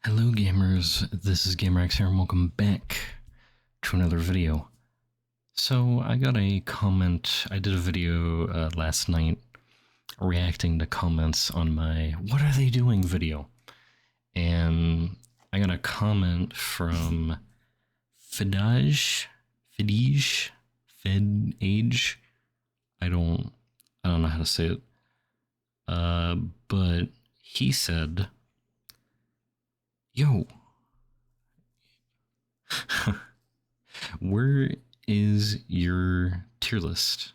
Hello gamers, this is GamerX here and welcome back to another video. So I got a comment, I did a video last night reacting to comments on my "What are they doing?" video. And I got a comment from Fedage, I don't know how to say it. But he said, "Yo, where is your tier list?"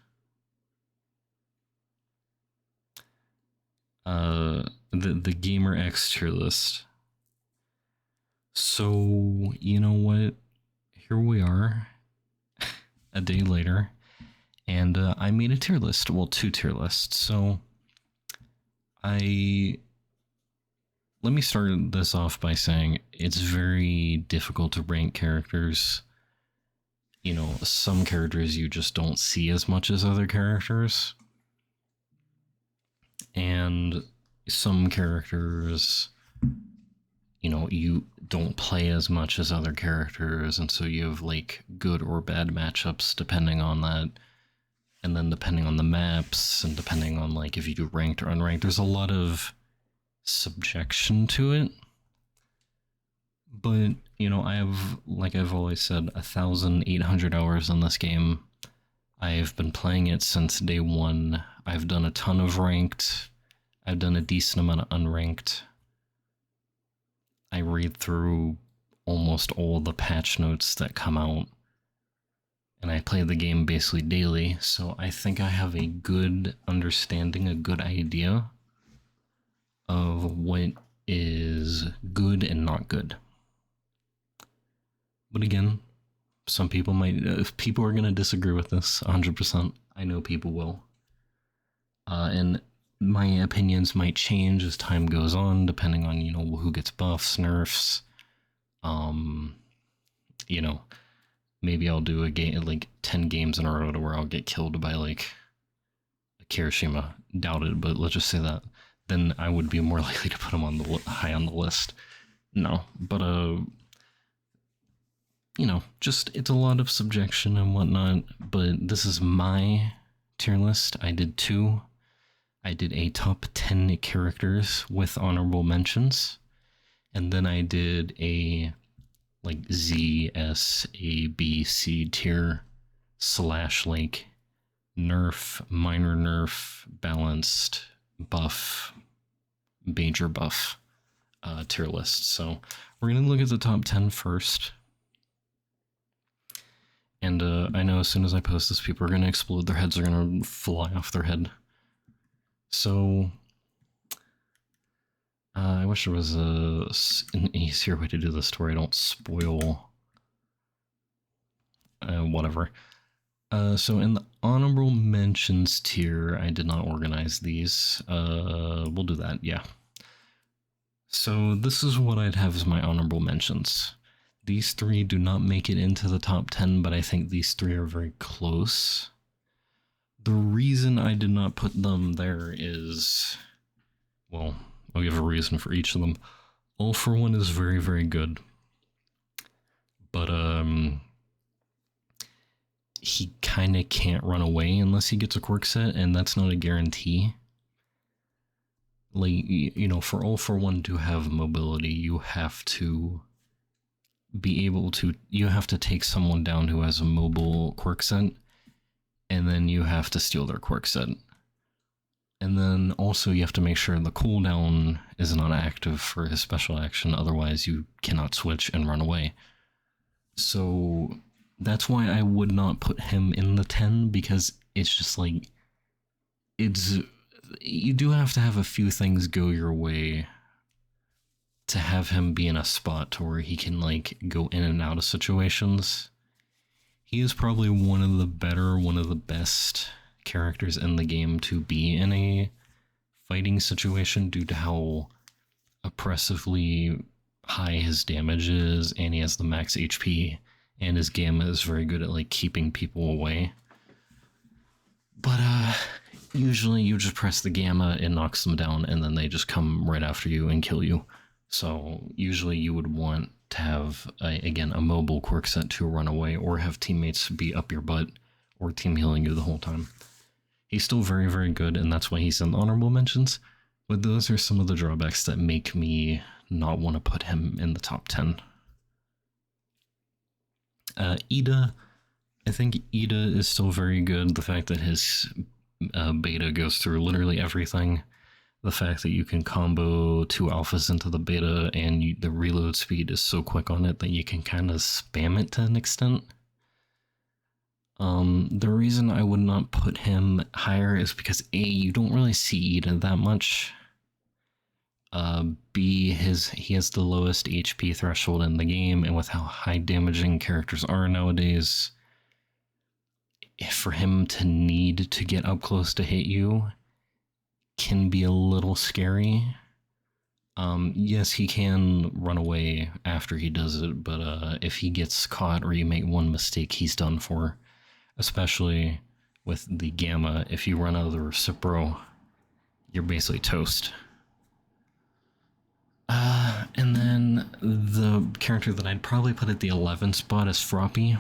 The GamerX tier list. So, you know what? Here we are, a day later, and I made a tier list. Well, two tier lists. So, let me start this off by saying it's very difficult to rank characters. You know, some characters you just don't see as much as other characters. And some characters, you know, you don't play as much as other characters, and so you have like good or bad matchups depending on that. And then depending on the maps and depending on like if you do ranked or unranked, there's a lot of subjection to it. But, you know, I have, like I've always said, 1,800 hours in this game. I've been playing it since day one. I've done a ton of ranked. I've done a decent amount of unranked. I read through almost all the patch notes that come out. And I play the game basically daily, so I think I have a good understanding, a good idea of what is good and not good. But again, some people might, people are going to disagree with this 100%. I know people will. And my opinions might change as time goes on, depending on, you know, who gets buffs, nerfs. You know, maybe I'll do a game, like 10 games in a row to where I'll get killed by like a Kirishima. Doubt it, but let's just say that. Then I would be more likely to put him on the high on the list. No, but you know, just it's a lot of subjection and whatnot. But this is my tier list. I did two. I did a top 10 characters with honorable mentions, and then I did a like Z, S, A, B, C tier / like nerf, minor nerf, balanced, buff, major buff tier list. So we're going to look at the top 10 first. And I know as soon as I post this, people are going to explode. Their heads are going to fly off their head. So I wish there was an easier way to do this to where I don't spoil whatever. So in the honorable mentions tier, I did not organize these. We'll do that, yeah. So this is what I'd have as my honorable mentions. These three do not make it into the top 10, but I think these three are very close. The reason I did not put them there is, well, I'll give a reason for each of them. All for One is very, very good. But, he kind of can't run away unless he gets a quirk set, and that's not a guarantee. Like, you know, for All for One to have mobility, you have to be able to, you have to take someone down who has a mobile quirk set, and then you have to steal their quirk set. And then also you have to make sure the cooldown is not active for his special action, otherwise you cannot switch and run away. So that's why I would not put him in the 10, because it's just like, you do have to have a few things go your way to have him be in a spot to where he can like go in and out of situations. He is probably one of the best characters in the game to be in a fighting situation due to how oppressively high his damage is, and he has the max HP, and his gamma is very good at like keeping people away. But usually you just press the gamma, it knocks them down, and then they just come right after you and kill you. So usually you would want to have, again, a mobile quirk set to run away, or have teammates be up your butt, or team healing you the whole time. He's still very, very good, and that's why he's in the honorable mentions. But those are some of the drawbacks that make me not want to put him in the top 10. Ida, I think Ida is still very good. The fact that his beta goes through literally everything. The fact that you can combo 2 alphas into the beta, and the reload speed is so quick on it that you can kind of spam it to an extent. The reason I would not put him higher is because A, you don't really see Ida that much. B, he has the lowest HP threshold in the game, and with how high damaging characters are nowadays, for him to need to get up close to hit you can be a little scary. Yes, he can run away after he does it, but if he gets caught or you make one mistake, he's done for. Especially with the Gamma, if you run out of the Recipro, you're basically toast. And then the character that I'd probably put at the 11th spot is Froppy.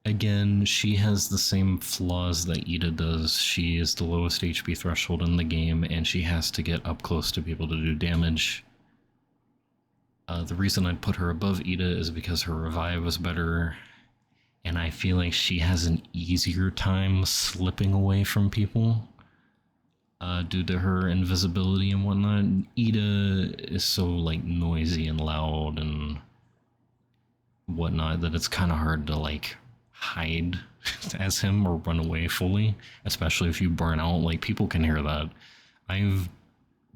Again, she has the same flaws that Ida does. She is the lowest HP threshold in the game, and she has to get up close to be able to do damage. The reason I'd put her above Ida is because her revive is better, and I feel like she has an easier time slipping away from people due to her invisibility and whatnot. Ida is so like noisy and loud and whatnot that it's kind of hard to like hide as him or run away fully, especially if you burn out. Like, people can hear that. I've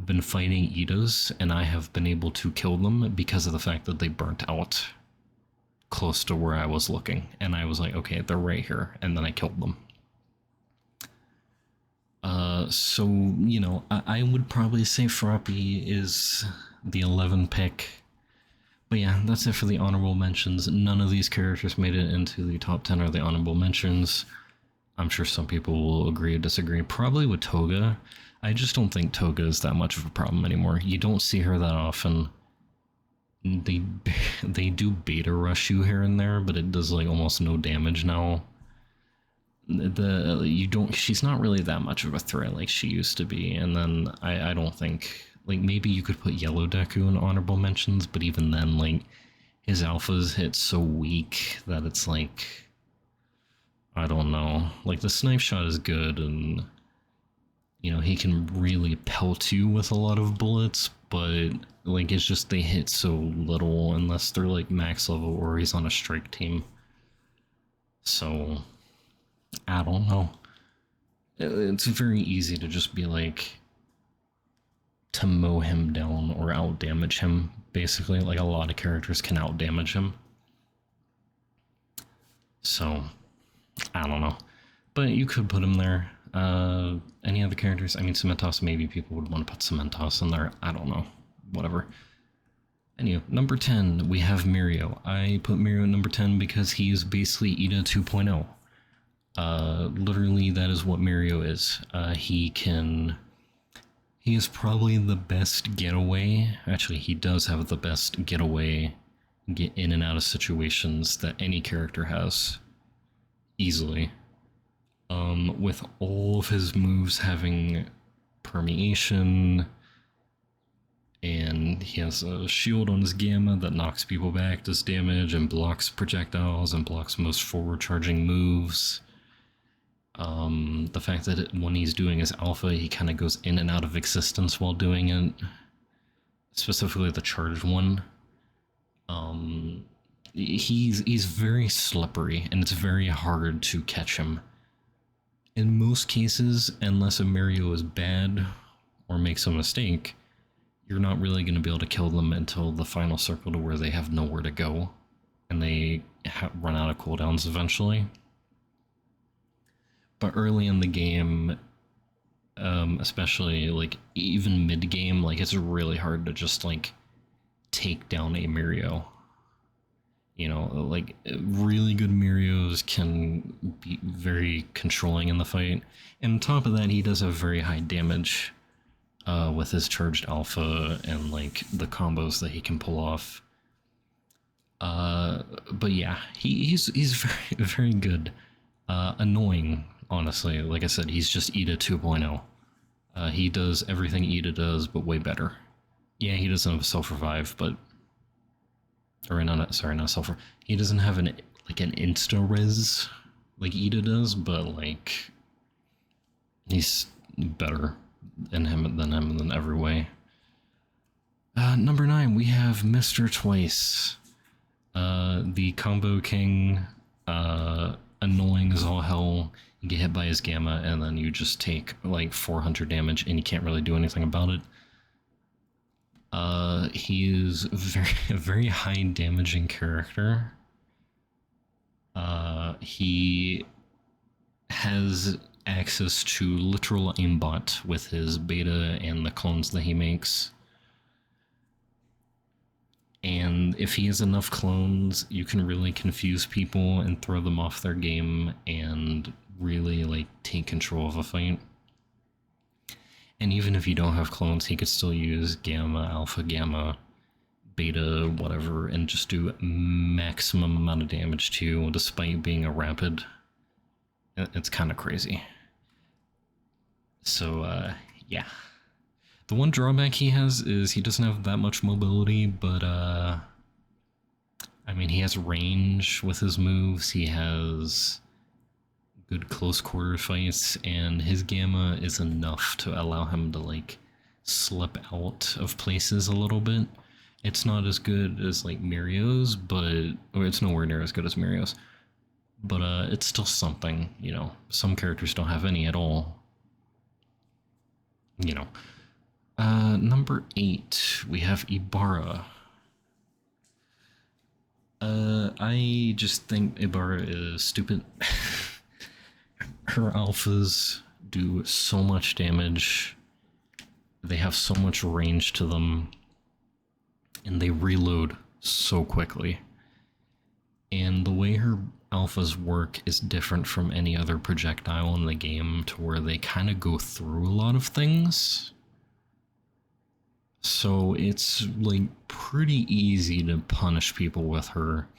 been fighting Idas and I have been able to kill them because of the fact that they burnt out close to where I was looking, and I was like, okay, they're right here, and then I killed them. So, you know, I would probably say Froppy is the 11 pick. But yeah, that's it for the honorable mentions. None of these characters made it into the top 10 or the honorable mentions. I'm sure some people will agree or disagree. Probably with Toga. I just don't think Toga is that much of a problem anymore. You don't see her that often. They do beta rush you here and there, but it does like almost no damage now. She's not really that much of a threat like she used to be. And then I don't think, like, maybe you could put Yellow Deku in honorable mentions, but even then, like, his alphas hit so weak that it's like, I don't know. Like, the snipe shot is good, and, you know, he can really pelt you with a lot of bullets, but, like, it's just they hit so little unless they're, like, max level or he's on a strike team. So, I don't know. It's very easy to just be like, to mow him down or out damage him, basically. Like, a lot of characters can out damage him. So, I don't know. But you could put him there. Any other characters? I mean, Cementoss, maybe people would want to put Cementoss in there. I don't know. Whatever. Anyway, number 10, we have Mirio. I put Mirio at number 10 because he is basically Ida 2.0. Literally, that is what Mirio is. He is probably the best getaway. Actually, he does have the best getaway, get in and out of situations that any character has. Easily. With all of his moves having permeation, and he has a shield on his Gamma that knocks people back, does damage, and blocks projectiles, and blocks most forward charging moves. The fact that when he's doing his alpha, he kind of goes in and out of existence while doing it. Specifically the charged one. He's very slippery, and it's very hard to catch him. In most cases, unless a Mirio is bad or makes a mistake, you're not really going to be able to kill them until the final circle to where they have nowhere to go, and they run out of cooldowns eventually. But early in the game, especially like even mid game, like it's really hard to just like take down a Mirio. You know, like really good Mirios can be very controlling in the fight. And on top of that, he does have very high damage. with his charged alpha and like the combos that he can pull off. But yeah, he's very very good. Annoying, honestly. Like I said, he's just Ida 2.0. He does everything Ida does, but way better. Yeah, he doesn't have a self revive, but or not sorry, not self. He doesn't have an insta res like Ida does, but like he's better than him in every way. Number 9, we have Mr. Twice. The combo king, annoying as all hell. You get hit by his gamma, and then you just take like 400 damage, and you can't really do anything about it. He is a very high damaging character. He has access to literal aimbot with his beta and the clones that he makes. And if he has enough clones, you can really confuse people and throw them off their game and really like take control of a fight. And even if you don't have clones, he could still use gamma, alpha, gamma, beta, whatever, and just do maximum amount of damage to you despite being a rapid. It's kind of crazy. So, yeah. The one drawback he has is he doesn't have that much mobility, but, I mean, he has range with his moves, he has good close quarter fights, and his gamma is enough to allow him to, like, slip out of places a little bit. It's not as good as, like, Mirio's, or it's nowhere near as good as Mirio's, but, it's still something, you know. Some characters don't have any at all, you know. Number 8, we have Ibarra. I just think Ibarra is stupid. Her alphas do so much damage. They have so much range to them. And they reload so quickly. And the way her alphas work is different from any other projectile in the game, to where they kind of go through a lot of things. So it's like pretty easy to punish people with her.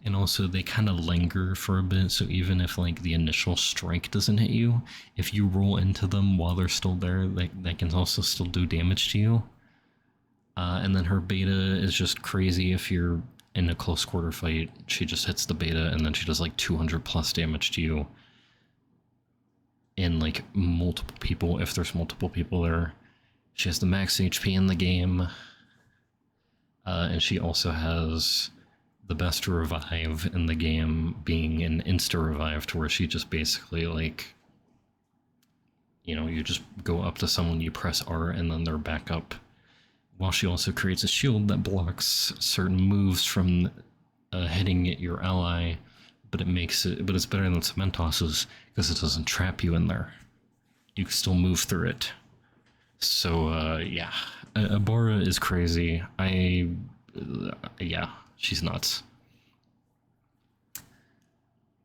And also they kind of linger for a bit, so even if like the initial strike doesn't hit you, if you roll into them while they're still there, they can also still do damage to you. And then her beta is just crazy. If you're in a close quarter fight, she just hits the beta and then she does like 200 plus damage to you. And like multiple people, if there's multiple people there. She has the max HP in the game. And she also has the best revive in the game, being an insta revive, to where she just basically like, you know, you just go up to someone, you press R, and then they're back up. While she also creates a shield that blocks certain moves from hitting your ally, but it's better than Cementos's because it doesn't trap you in there. You can still move through it. So yeah, Ibarra is crazy. Yeah, she's nuts.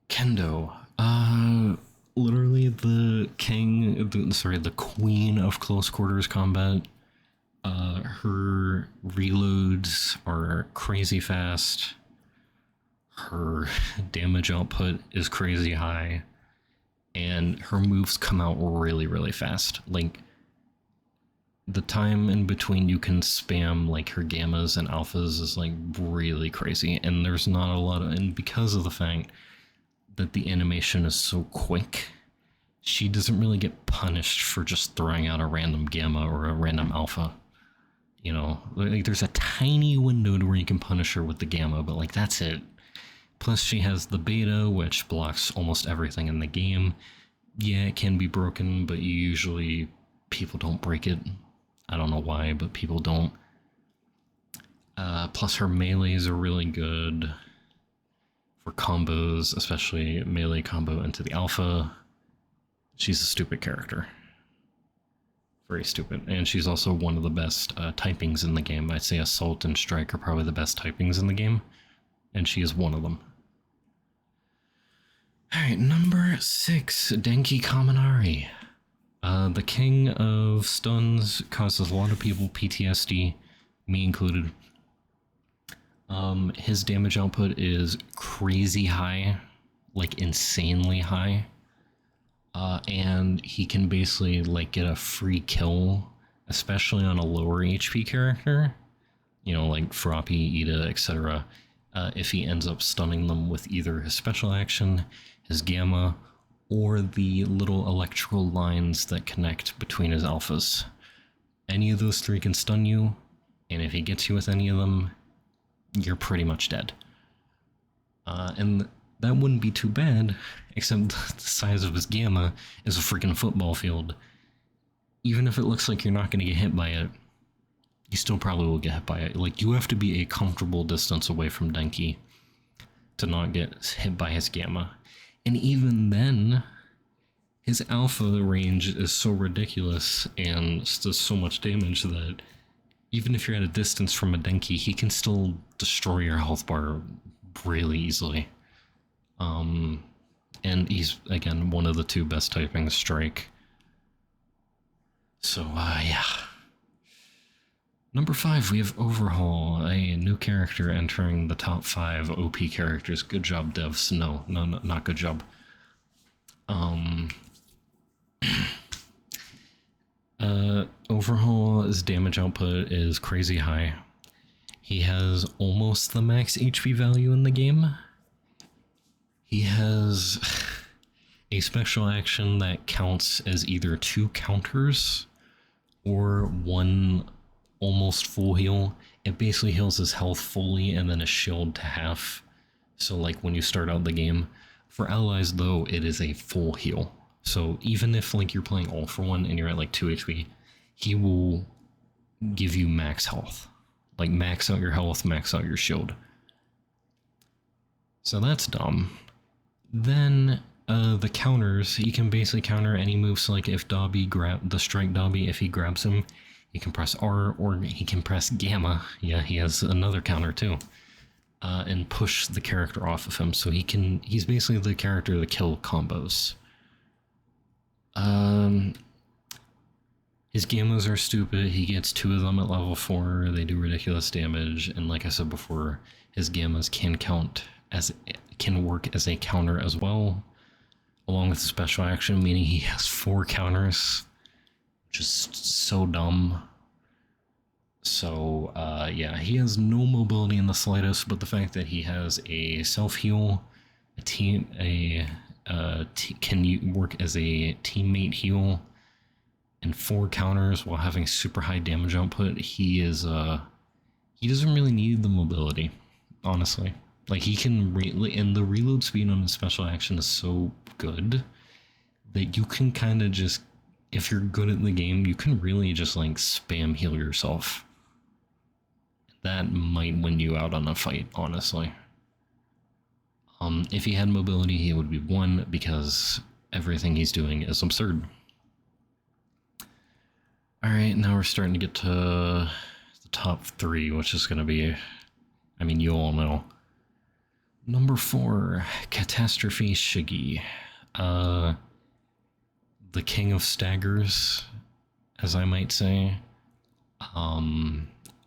Kendo, literally the queen of close quarters combat. Her reloads are crazy fast. Her damage output is crazy high, and her moves come out really, really fast. Like, the time in between you can spam like her gammas and alphas is like really crazy, and there's not a lot of, and because of the fact that the animation is so quick, she doesn't really get punished for just throwing out a random gamma or a random alpha. You know, like there's a tiny window to where you can punish her with the gamma, but like that's it. Plus she has the beta, which blocks almost everything in the game. Yeah, it can be broken, but people don't break it. I don't know why, but people don't. Plus her melees are really good for combos, especially melee combo into the alpha. She's a stupid character. Very stupid. And she's also one of the best typings in the game. I'd say Assault and Strike are probably the best typings in the game, and she is one of them. Alright, number 6, Denki Kaminari. The king of stuns causes a lot of people PTSD, me included. His damage output is crazy high, like insanely high. And he can basically like get a free kill, especially on a lower HP character, you know, like Froppy, Ida, etc. If he ends up stunning them with either his special action, his gamma, or the little electrical lines that connect between his alphas. Any of those three can stun you, and if he gets you with any of them, you're pretty much dead. And that wouldn't be too bad, except the size of his gamma is a freaking football field. Even if it looks like you're not going to get hit by it, you still probably will get hit by it. Like, you have to be a comfortable distance away from Denki to not get hit by his gamma. And even then, his alpha range is so ridiculous and does so much damage that even if you're at a distance from a Denki, he can still destroy your health bar really easily. And he's, again, one of the two best typing Strike. So, yeah. Number 5, we have Overhaul, a new character entering the top 5 OP characters. Good job, devs. No, not good job. Overhaul's damage output is crazy high. He has almost the max HP value in the game. He has a special action that counts as either 2 counters or 1 almost full heal. It basically heals his health fully and then a shield to half. So like when you start out the game. For allies though, it is a full heal. So even if like you're playing all for one and you're at like 2 HP, he will give you max health. Like max out your health, max out your shield. So that's dumb. Then the counters, he can basically counter any moves. Like if Dobby the Strike Dobby, if he grabs him, he can press R or he can press Gamma. Yeah, he has another counter too. And push the character off of him. So he's basically the character to kill combos. His gammas are stupid. He gets 2 of them at level 4. They do ridiculous damage. And like I said before, his gammas can work as a counter as well, along with the special action, meaning he has 4 counters. Just so dumb. So, yeah, he has no mobility in the slightest, but the fact that he has a self-heal, can work as a teammate heal, and 4 counters while having super high damage output, he doesn't really need the mobility, honestly. Like, he can, and the reload speed on his special action is so good that you can kind of just, if you're good at the game, you can really just, like, spam heal yourself. That might win you out on a fight, honestly. If he had mobility, he would be 1 because everything he's doing is absurd. Alright, now we're starting to get to the top 3, which is going to be, I mean, you all know. Number 4, Catastrophe Shiggy. The king of staggers, as I might say.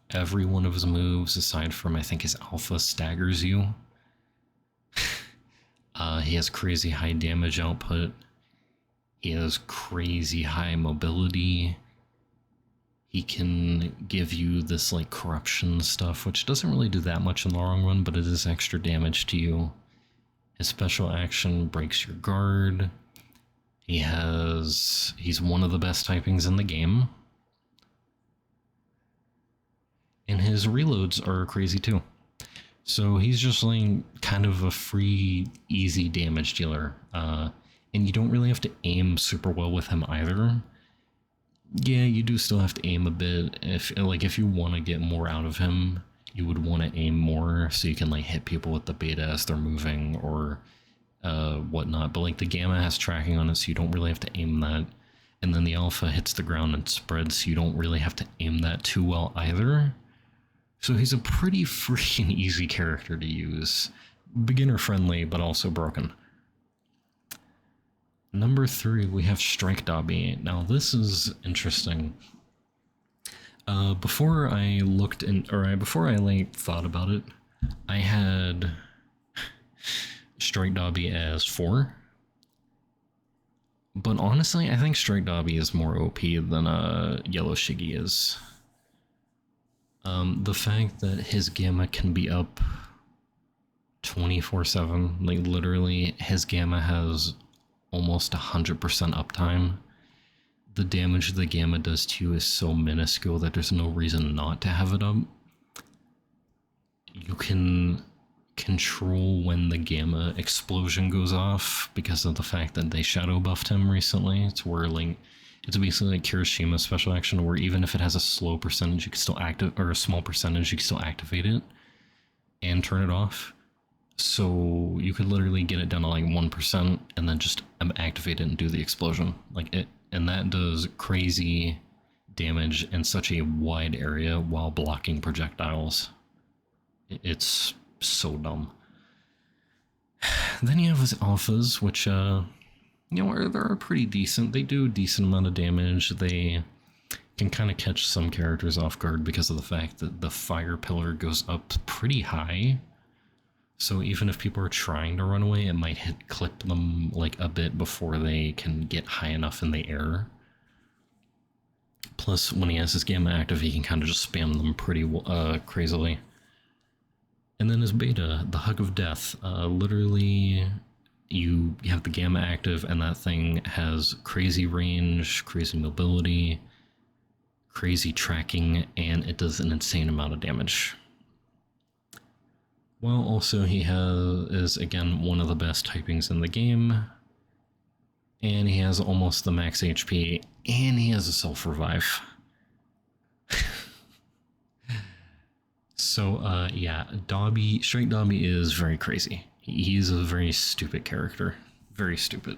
Every one of his moves, aside from I think his alpha, staggers you. He has crazy high damage output. He has crazy high mobility. He can give you this like corruption stuff, which doesn't really do that much in the long run, but it is extra damage to you. His special action breaks your guard. He's one of the best typings in the game. And his reloads are crazy too. So he's just like kind of a free, easy damage dealer. And you don't really have to aim super well with him either. Yeah, you do still have to aim a bit. If you want to get more out of him, you would want to aim more so you can like hit people with the beta as they're moving or whatnot. But like the gamma has tracking on it, so you don't really have to aim that. And then the alpha hits the ground and spreads, so you don't really have to aim that too well either. So he's a pretty freaking easy character to use. Beginner friendly, but also broken. Number 3, we have Strike Dobby. Now this is interesting. Before I looked in, before I like thought about it, I had Strike Dobby as 4. But honestly, I think Strike Dobby is more OP than Yellow Shiggy is. The fact that his Gamma can be up 24/7, like literally his Gamma has almost 100% uptime. The damage the Gamma does to you is so minuscule that there's no reason not to have it up. You can control when the Gamma explosion goes off because of the fact that they shadow buffed him recently. It's where like it's basically like Kirishima's special action, where even if it has a slow percentage, you can still activate, or a small percentage, you can still activate it and turn it off. So you could literally get it down to like 1% and then just activate it and do the explosion. Like it, and that does crazy damage in such a wide area while blocking projectiles. It's so dumb. Then you have his alphas, which they're pretty decent. They do a decent amount of damage. They can kind of catch some characters off guard because of the fact that the fire pillar goes up pretty high. So even if people are trying to run away, it might clip them like a bit before they can get high enough in the air. Plus, when he has his Gamma active, he can kind of just spam them pretty crazily. And then his beta, the Hug of Death. Literally, you have the Gamma active, and that thing has crazy range, crazy mobility, crazy tracking, and it does an insane amount of damage. Well, also he is again one of the best typings in the game, and he has almost the max HP, and he has a self-revive. So yeah, Strike Dobby is very crazy. He's a very stupid character, very stupid.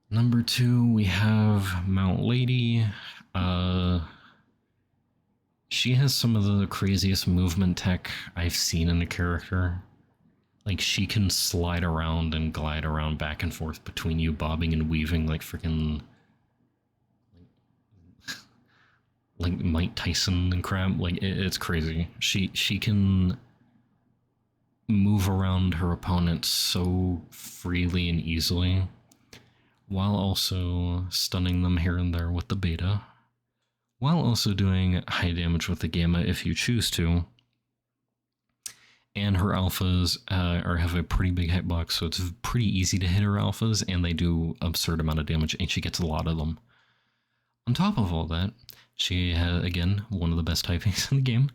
Number 2, we have Mount Lady. She has some of the craziest movement tech I've seen in a character. Like, she can slide around and glide around back and forth between you, bobbing and weaving like freaking... like Mike Tyson and crap. Like, it's crazy. She can move around her opponents so freely and easily, while also stunning them here and there with the beta, while also doing high damage with the Gamma if you choose to. And her alphas have a pretty big hitbox, so it's pretty easy to hit her alphas, and they do absurd amount of damage, and she gets a lot of them. On top of all that, she has, again, one of the best typings in the game,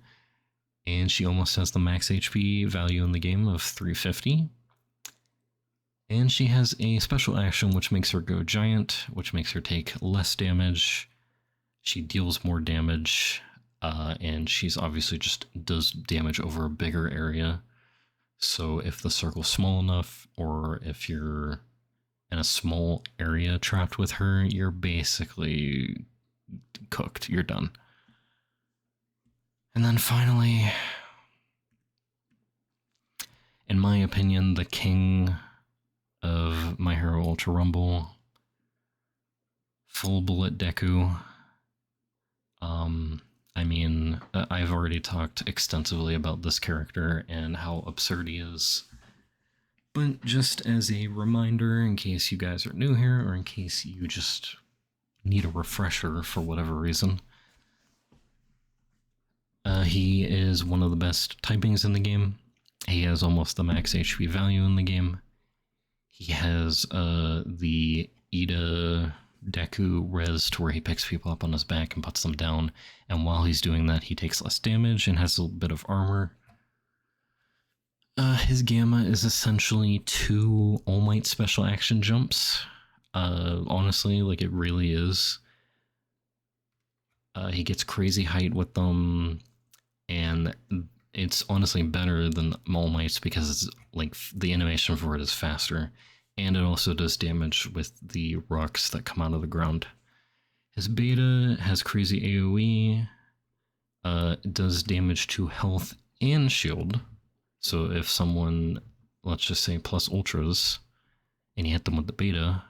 and she almost has the max HP value in the game of 350. And she has a special action which makes her go giant, which makes her take less damage. She deals more damage, and she's obviously just does damage over a bigger area. So if the circle's small enough, or if you're in a small area trapped with her, you're basically cooked. You're done. And then finally, in my opinion, the king of MHUR Ultra Rumble, Full Bullet Deku. I mean, I've already talked extensively about this character and how absurd he is. But just as a reminder, in case you guys are new here, or in case you just need a refresher for whatever reason, he is one of the best typings in the game. He has almost the max HP value in the game. He has the Ida Deku res to where he picks people up on his back and puts them down, and while he's doing that, he takes less damage and has a bit of armor. His Gamma is essentially 2 All Might special action jumps. Honestly, like, it really is. He gets crazy height with them, and it's honestly better than All Might's because it's like the animation for it is faster, and it also does damage with the rocks that come out of the ground. His beta has crazy AoE, does damage to health and shield. So if someone, let's just say plus ultras, and you hit them with the beta,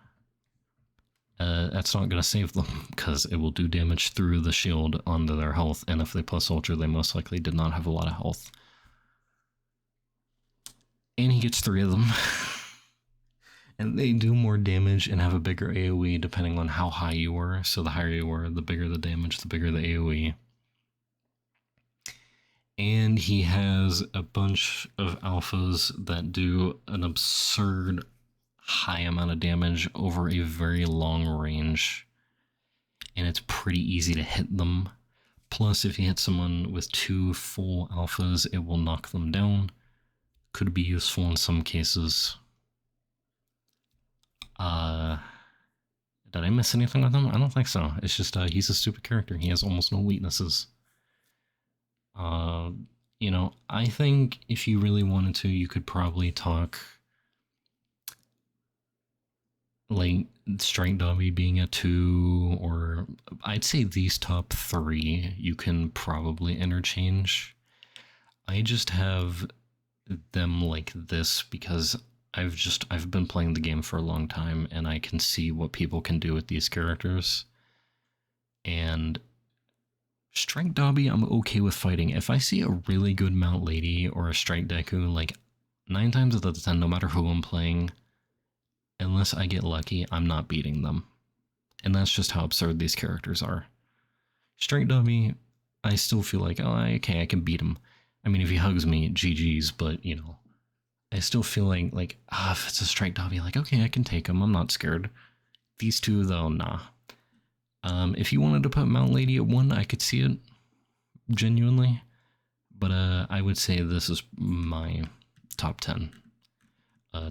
that's not going to save them, because it will do damage through the shield onto their health, and if they plus ultra, they most likely did not have a lot of health. And he gets 3 of them. And they do more damage and have a bigger AoE depending on how high you were. So the higher you were, the bigger the damage, the bigger the AoE. And he has a bunch of alphas that do an absurd high amount of damage over a very long range. And it's pretty easy to hit them. Plus, if you hit someone with 2 full alphas, it will knock them down. Could be useful in some cases. Did I miss anything with him? I don't think so. It's just he's a stupid character. He has almost no weaknesses. You know, I think if you really wanted to, you could probably talk like Strike Dobby being a 2, or I'd say these top 3 you can probably interchange. I just have them like this because I've been playing the game for a long time, and I can see what people can do with these characters. And Strike Dobby, I'm okay with fighting. If I see a really good Mount Lady or a Strike Deku, like 9 times out of 10, no matter who I'm playing, unless I get lucky, I'm not beating them. And that's just how absurd these characters are. Strike Dobby, I still feel like, oh, okay, I can beat him. I mean, if he hugs me, GG's, but, you know, I still feel like, if it's a Strike Dobby, like, okay, I can take him. I'm not scared. These 2, though, nah. If you wanted to put Mount Lady at 1, I could see it, genuinely. But I would say this is my top 10.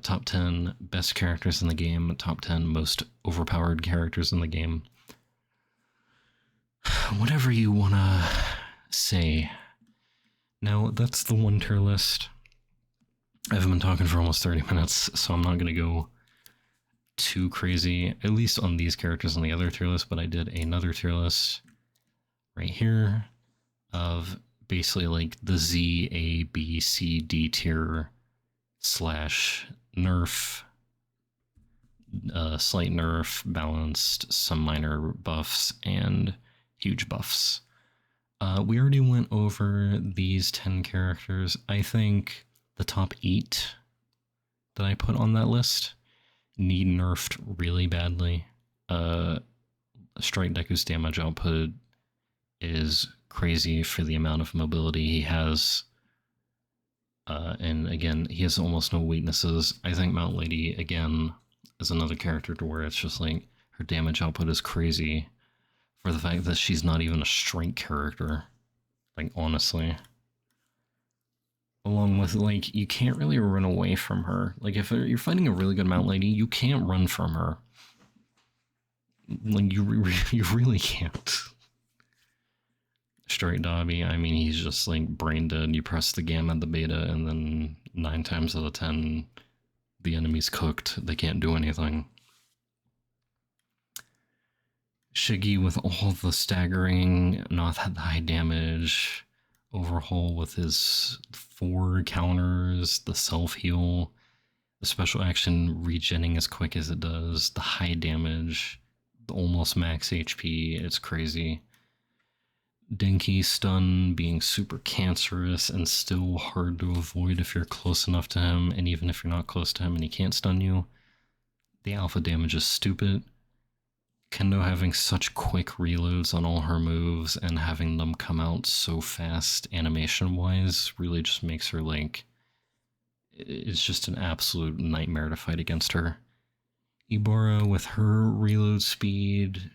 Top 10 best characters in the game, top 10 most overpowered characters in the game. Whatever you want to say. Now, that's the 1 tier list. I haven't been talking for almost 30 minutes, so I'm not going to go too crazy, at least on these characters on the other tier list, but I did another tier list right here of basically like the Z, A, B, C, D tier slash nerf, slight nerf, balanced, some minor buffs, and huge buffs. We already went over these 10 characters. I think the top 8 that I put on that list need nerfed really badly. Strike Deku's damage output is crazy for the amount of mobility he has. And again, he has almost no weaknesses. I think Mount Lady, again, is another character to where it's just like her damage output is crazy for the fact that she's not even a strike character. Like, honestly. Along with, like, you can't really run away from her. Like, if you're fighting a really good Mount Lady, you can't run from her. Like, you really can't. Strike Dobby, I mean, he's just, like, brain dead. You press the gamma, the beta, and then 9 times out of 10, the enemy's cooked. They can't do anything. Shiggy with all the staggering, not that high damage. Overhaul with his 4 counters, the self-heal, the special action regenning as quick as it does, the high damage, the almost max HP, it's crazy. Denki stun being super cancerous and still hard to avoid if you're close enough to him, and even if you're not close to him and he can't stun you, the alpha damage is stupid. Kendo having such quick reloads on all her moves and having them come out so fast animation-wise really just makes her, like, it's just an absolute nightmare to fight against her. Ibara with her reload speed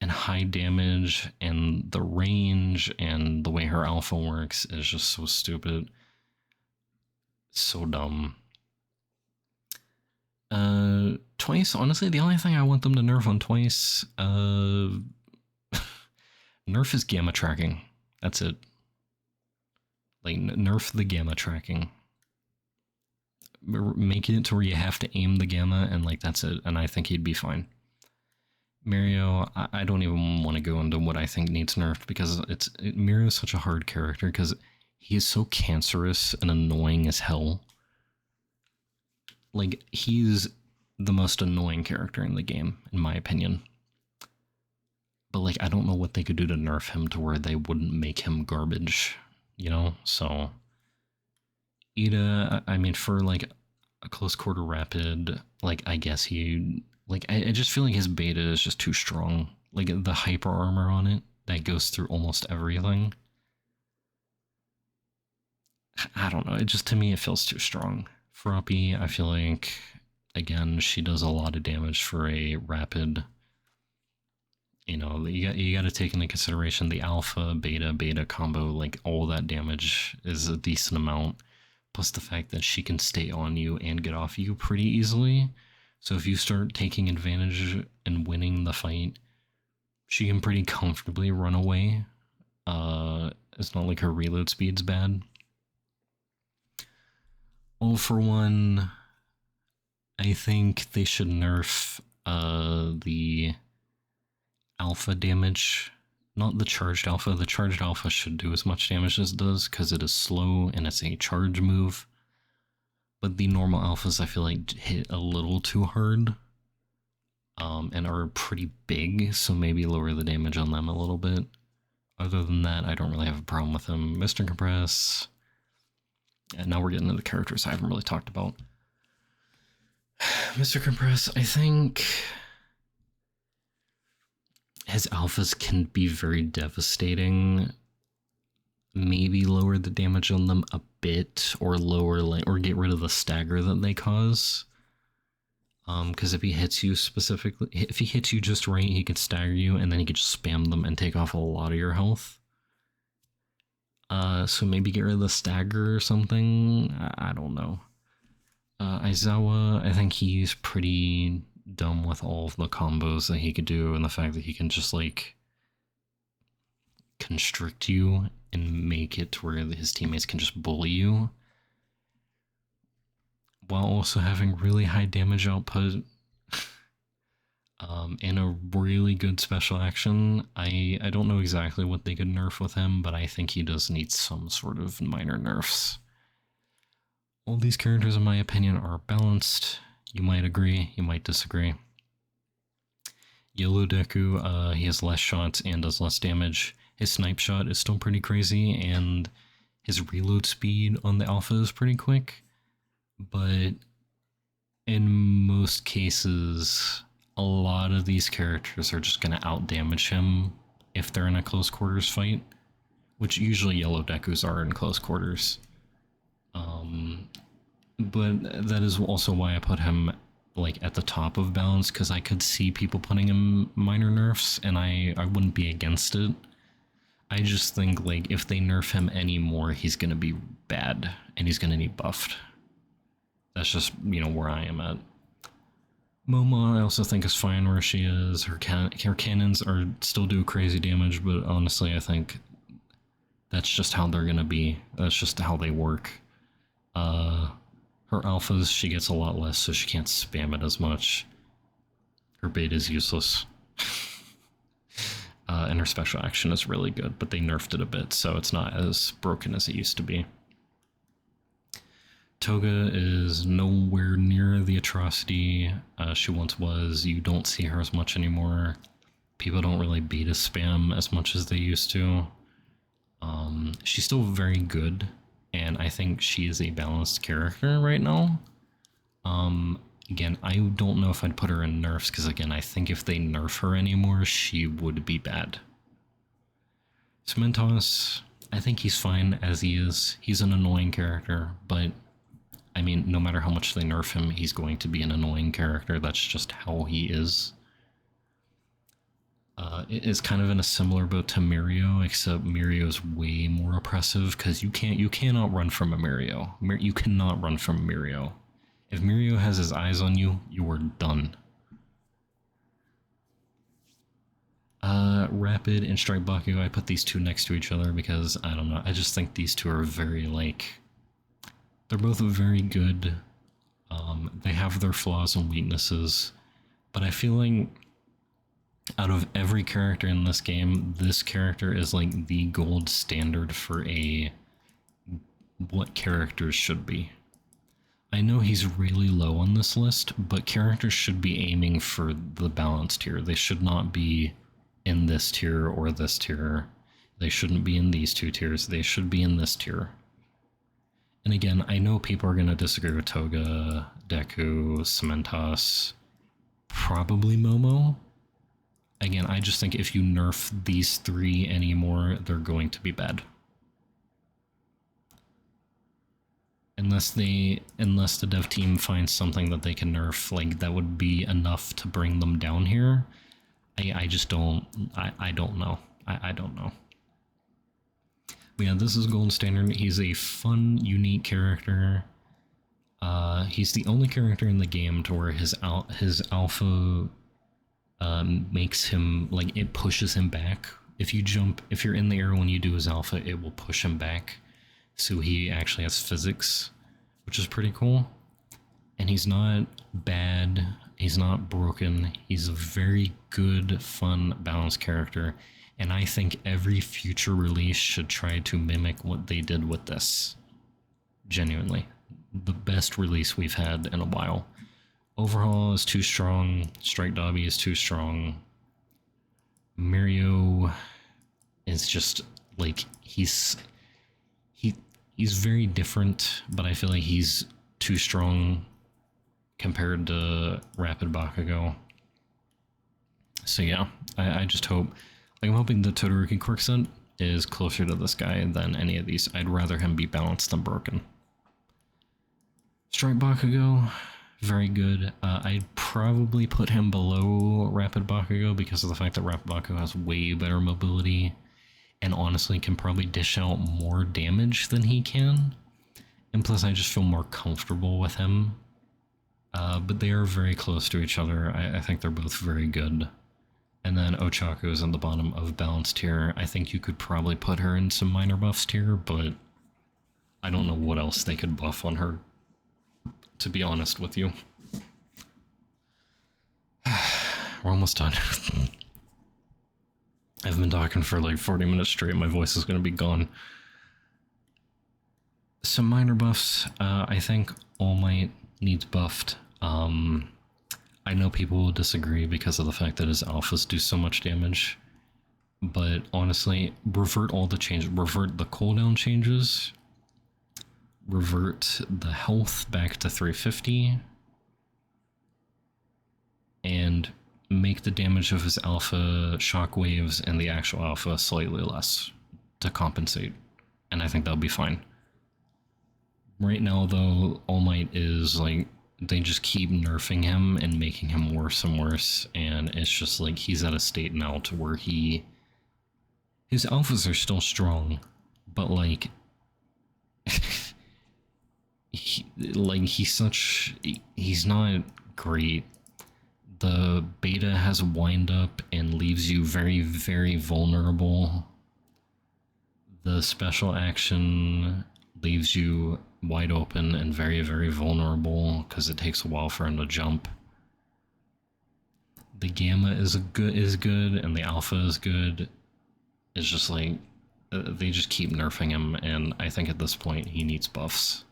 and high damage and the range and the way her alpha works is just so stupid. So dumb. Twice, honestly, the only thing I want them to nerf on Twice, nerf is gamma tracking. That's it. Like, nerf the gamma tracking. Make it to where you have to aim the gamma, and, like, that's it. And I think he'd be fine. Mirio, I don't even want to go into what I think needs nerfed, because Mirio is such a hard character, because he is so cancerous and annoying as hell. Like, he's the most annoying character in the game, in my opinion. But like, I don't know what they could do to nerf him to where they wouldn't make him garbage, you know? So, Ida, I mean, for like a close quarter rapid, like, I guess he, like, I just feel like his beta is just too strong. Like, the hyper armor on it that goes through almost everything. I don't know. It just, to me, it feels too strong. Froppy, I feel like, again, she does a lot of damage for a rapid. You know, you got to take into consideration the alpha, beta combo, like all that damage is a decent amount. Plus the fact that she can stay on you and get off you pretty easily. So if you start taking advantage and winning the fight, she can pretty comfortably run away. It's not like her reload speed's bad. All for one, I think they should nerf the alpha damage, not the charged alpha. The charged alpha should do as much damage as it does because it is slow and it's a charge move. But the normal alphas I feel like hit a little too hard and are pretty big, so maybe lower the damage on them a little bit. Other than that, I don't really have a problem with them. Mr. Compress. And now we're getting into the characters I haven't really talked about. Mr. Compress, I think his alphas can be very devastating. Maybe lower the damage on them a bit, or lower, like, or get rid of the stagger that they cause. Because if he hits you specifically, if he hits you just right, he could stagger you, and then he could just spam them and take off a lot of your health. So maybe get rid of the stagger or something. I don't know. Aizawa, I think he's pretty dumb with all of the combos that he could do, and the fact that he can just like constrict you and make it to where his teammates can just bully you while also having really high damage output and a really good special action. I don't know exactly what they could nerf with him, but I think he does need some sort of minor nerfs. All these characters, in my opinion, are balanced. You might agree, you might disagree. Yellow Deku, he has less shots and does less damage. His snipe shot is still pretty crazy, and his reload speed on the alpha is pretty quick. But in most cases, a lot of these characters are just going to outdamage him if they're in a close quarters fight, which usually Yellow Dekus are in close quarters. But that is also why I put him like at the top of balance, because I could see people putting him minor nerfs, and I wouldn't be against it. I just think like if they nerf him anymore, he's going to be bad and he's going to need buffed. That's just, you know, where I am at. Momo, I also think is fine where she is. Her cannons are still do crazy damage, but honestly, I think that's just how they're gonna be. That's just how they work. Her alphas, she gets a lot less, so she can't spam it as much. Her beta is useless. And her special action is really good, but they nerfed it a bit, so it's not as broken as it used to be. Toga is nowhere near the atrocity she once was. You don't see her as much anymore. People don't really beta spam as much as they used to. She's still very good, and I think she is a balanced character right now. Again, I don't know if I'd put her in nerfs, because again, I think if they nerf her anymore, she would be bad. Cementos, I think he's fine as he is. He's an annoying character, but I mean, no matter how much they nerf him, he's going to be an annoying character. That's just how he is. It is kind of in a similar boat to Mirio, except Mirio is way more oppressive, because you cannot run from a Mirio. You cannot run from Mirio. If Mirio has his eyes on you, you are done. Rapid and Strike Baku, I put these two next to each other because, I don't know, I just think these two are very, like, they're both very good. They have their flaws and weaknesses, but I feel like out of every character in this game, this character is like the gold standard for what characters should be. I know he's really low on this list, but characters should be aiming for the balanced tier. They should not be in this tier or this tier. They shouldn't be in these two tiers. They should be in this tier. And again, I know people are going to disagree with Toga, Deku, Cementos, probably Momo. Again, I just think if you nerf these three anymore, they're going to be bad. Unless the dev team finds something that they can nerf, like that would be enough to bring them down here. I just don't, I don't know. I don't know. But yeah, this is Golden Standard. He's a fun, unique character. He's the only character in the game to where his alpha makes him, like, it pushes him back. If you're in the air when you do his alpha, it will push him back. So he actually has physics, which is pretty cool. And he's not bad, he's not broken, he's a very good, fun, balanced character. And I think every future release should try to mimic what they did with this. Genuinely. The best release we've had in a while. Overhaul is too strong, Strike Dobby is too strong. Mario is just, like, he's very different, but I feel like he's too strong compared to Rapid Bakugo. So yeah, I just hope, like, I'm hoping the Todoroki quirk set is closer to this guy than any of these. I'd rather him be balanced than broken. Strike Bakugo, very good. I'd probably put him below Rapid Bakugo because of the fact that Rapid Bakugo has way better mobility and honestly can probably dish out more damage than he can. And plus I just feel more comfortable with him. But they are very close to each other. I think they're both very good. And then Ochako is in the bottom of balanced tier. I think you could probably put her in some minor buffs tier, but I don't know what else they could buff on her, to be honest with you. We're almost done. I've been talking for like 40 minutes straight. My voice is going to be gone. Some minor buffs. I think All Might needs buffed. I know people will disagree because of the fact that his alphas do so much damage. But honestly, revert all the changes. Revert the cooldown changes. Revert the health back to 350. And make the damage of his alpha shockwaves and the actual alpha slightly less to compensate. And I think that'll be fine. Right now, though, All Might is like, they just keep nerfing him and making him worse and worse. And it's just like, he's at a state now to where his alphas are still strong, but like, he's not great. The beta has wind up and leaves you very, very vulnerable. The special action leaves you wide open and very, very vulnerable because it takes a while for him to jump. The gamma is good and the alpha is good. It's just like, they just keep nerfing him, and I think at this point he needs buffs.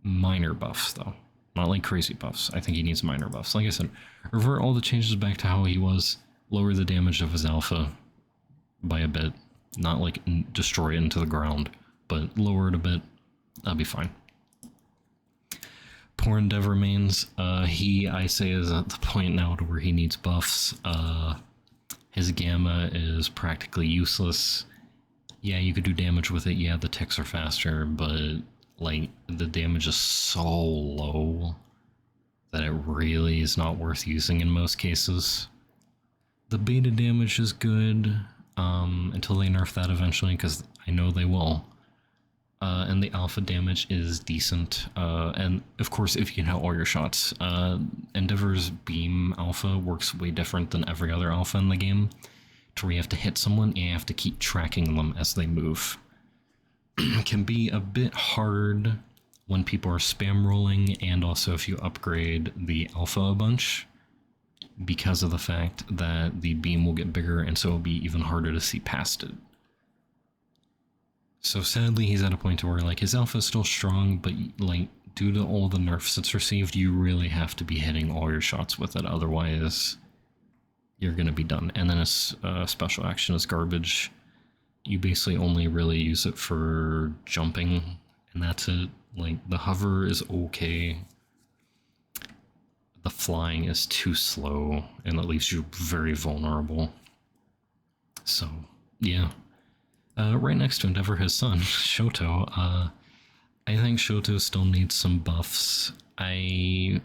Minor buffs though. Not like crazy buffs. I think he needs minor buffs. Like I said, revert all the changes back to how he was. Lower the damage of his alpha by a bit. Not like destroy it into the ground, but lower it a bit. That'll be fine. Poor Endeavor mains. I say is at the point now to where he needs buffs. His gamma is practically useless. Yeah, you could do damage with it. Yeah, the ticks are faster, but like, the damage is so low that it really is not worth using in most cases. The beta damage is good until they nerf that eventually, because I know they will. And the alpha damage is decent. And of course, if you can hit all your shots, Endeavor's beam alpha works way different than every other alpha in the game, to where you have to hit someone and you have to keep tracking them as they move. Can be a bit hard when people are spam rolling, and also if you upgrade the alpha a bunch, because of the fact that the beam will get bigger and so it'll be even harder to see past it. So sadly he's at a point to where like his alpha is still strong, but like due to all the nerfs it's received, you really have to be hitting all your shots with it, otherwise you're going to be done. And then its special action is garbage. You basically only really use it for jumping, and that's it. Like, the hover is okay. The flying is too slow, and it leaves you very vulnerable. So, yeah. Right next to Endeavor, his son, Shoto. I think Shoto still needs some buffs. I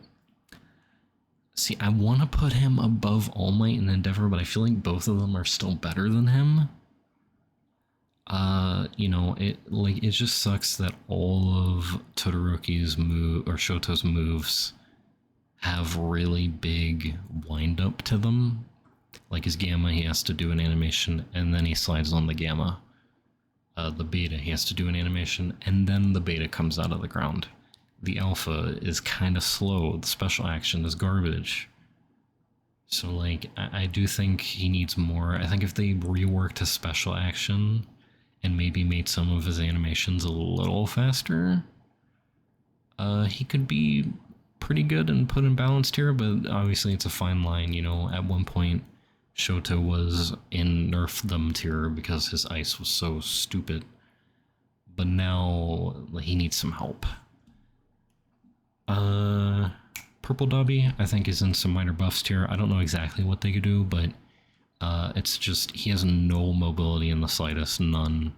want to put him above All Might and Endeavor, but I feel like both of them are still better than him. It just sucks that all of Todoroki's Shoto's moves have really big wind up to them. Like his Gamma, he has to do an animation, and then he slides on the Gamma. The Beta, he has to do an animation, and then the Beta comes out of the ground. The Alpha is kind of slow. The special action is garbage. So, like, I do think he needs more. I think if they reworked his special action and maybe made some of his animations a little faster, he could be pretty good and put in balanced here, but obviously it's a fine line, you know. At one point, Shoto was in nerfdom tier because his ice was so stupid, but now he needs some help. Purple Dobby, I think, is in some minor buffs tier. I don't know exactly what they could do, but it's just, he has no mobility in the slightest, none.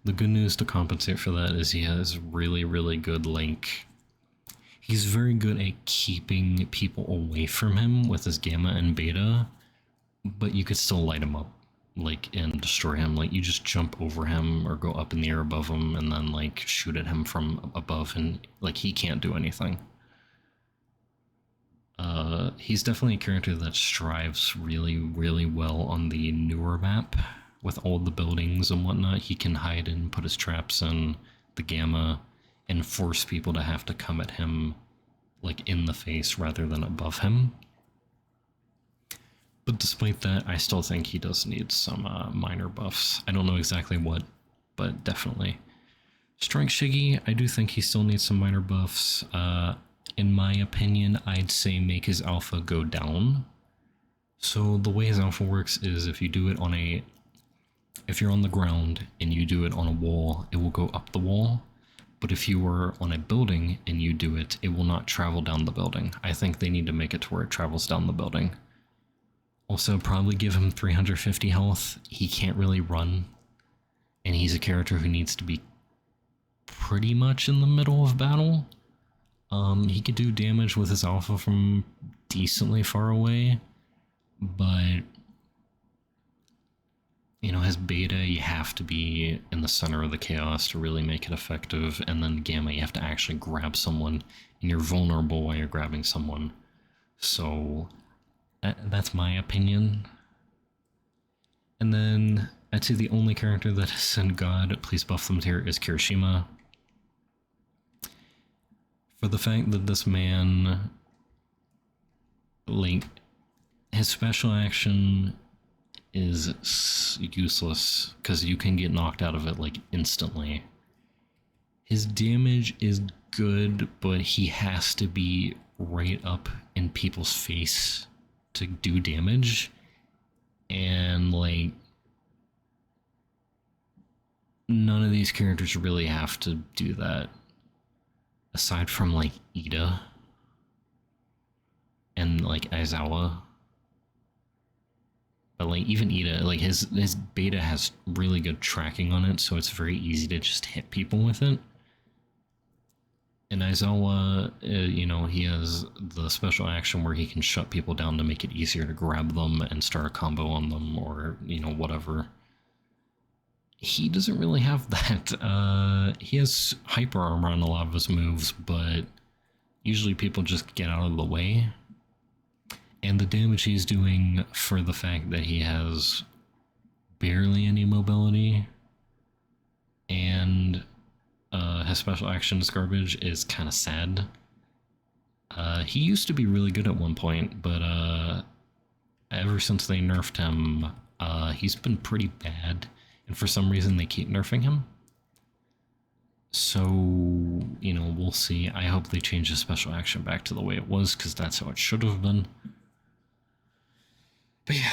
The good news to compensate for that is he has really, really good Link. He's very good at keeping people away from him with his Gamma and Beta, but you could still light him up, like, and destroy him. Like, you just jump over him or go up in the air above him and then, like, shoot at him from above, and, like, he can't do anything. He's definitely a character that strives really, really well on the newer map with all the buildings and whatnot. He can hide and put his traps in the Gamma and force people to have to come at him, like, in the face rather than above him. But despite that, I still think he does need some minor buffs. I don't know exactly what, but definitely. Strike Shiggy, I do think he still needs some minor buffs. In my opinion, I'd say make his alpha go down. So the way his alpha works is if you do it on if you're on the ground and you do it on a wall, it will go up the wall. But if you were on a building and you do it, it will not travel down the building. I think they need to make it to where it travels down the building. Also, probably give him 350 health. He can't really run, and he's a character who needs to be pretty much in the middle of battle. He could do damage with his alpha from decently far away, but, you know, his Beta, you have to be in the center of the chaos to really make it effective, and then Gamma, you have to actually grab someone, and you're vulnerable while you're grabbing someone. So that's my opinion. And then I'd say the only character that has sent God, please buff them here, is Kirishima. For the fact that this man, like, his special action is useless because you can get knocked out of it, like, instantly. His damage is good, but he has to be right up in people's face to do damage, and, like, none of these characters really have to do that, aside from, like, Ida and, like, Aizawa. But, like, even Ida, like, his Beta has really good tracking on it, so it's very easy to just hit people with it. And Aizawa, you know, he has the special action where he can shut people down to make it easier to grab them and start a combo on them, or, you know, whatever. He doesn't really have that. He has hyper armor on a lot of his moves, but usually people just get out of the way. And the damage he's doing, for the fact that he has barely any mobility and his special action is garbage, is kind of sad. He used to be really good at one point, but ever since they nerfed him, he's been pretty bad. And for some reason, they keep nerfing him. So, you know, we'll see. I hope they change the special action back to the way it was, because that's how it should have been. But yeah.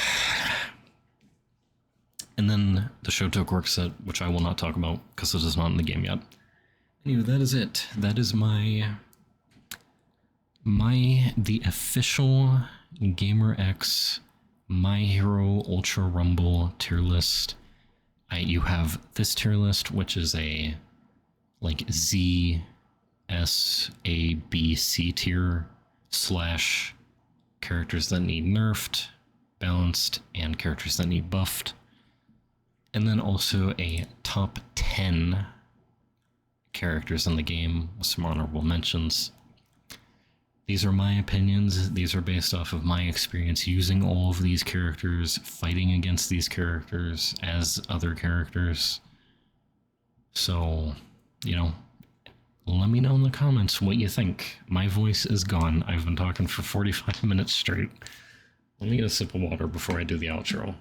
And then the Shoto quirk set, which I will not talk about because it is not in the game yet. Anyway, that is it. That is the official GamerX My Hero Ultra Rumble tier list. You have this tier list, which is a like Z, S, A, B, C tier / characters that need nerfed, balanced, and characters that need buffed. And then also a top 10 characters in the game with some honorable mentions. These are my opinions. These are based off of my experience using all of these characters, fighting against these characters as other characters. So, you know, let me know in the comments what you think. My voice is gone. I've been talking for 45 minutes straight. Let me get a sip of water before I do the outro.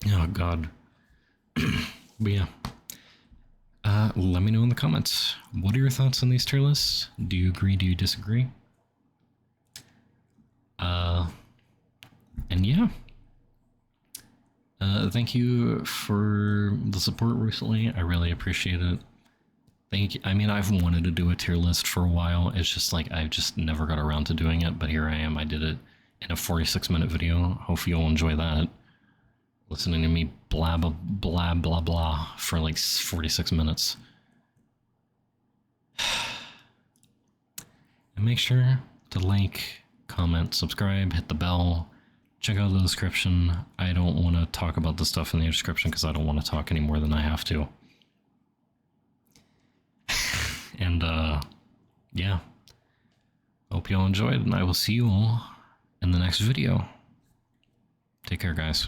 Oh, God. But yeah. Let me know in the comments. What are your thoughts on these tier lists? Do you agree? Do you disagree? And yeah. Thank you for the support recently. I really appreciate it. Thank you. I mean, I've wanted to do a tier list for a while. It's just like, I just never got around to doing it, but here I am. I did it in a 46-minute video. Hopefully you'll enjoy that. Listening to me blah blah blah for like 46 minutes. And make sure to like, comment, subscribe, hit the bell, check out the description. I don't want to talk about the stuff in the description because I don't want to talk any more than I have to. And yeah, hope you all enjoyed, and I will see you all in the next video. Take care, guys.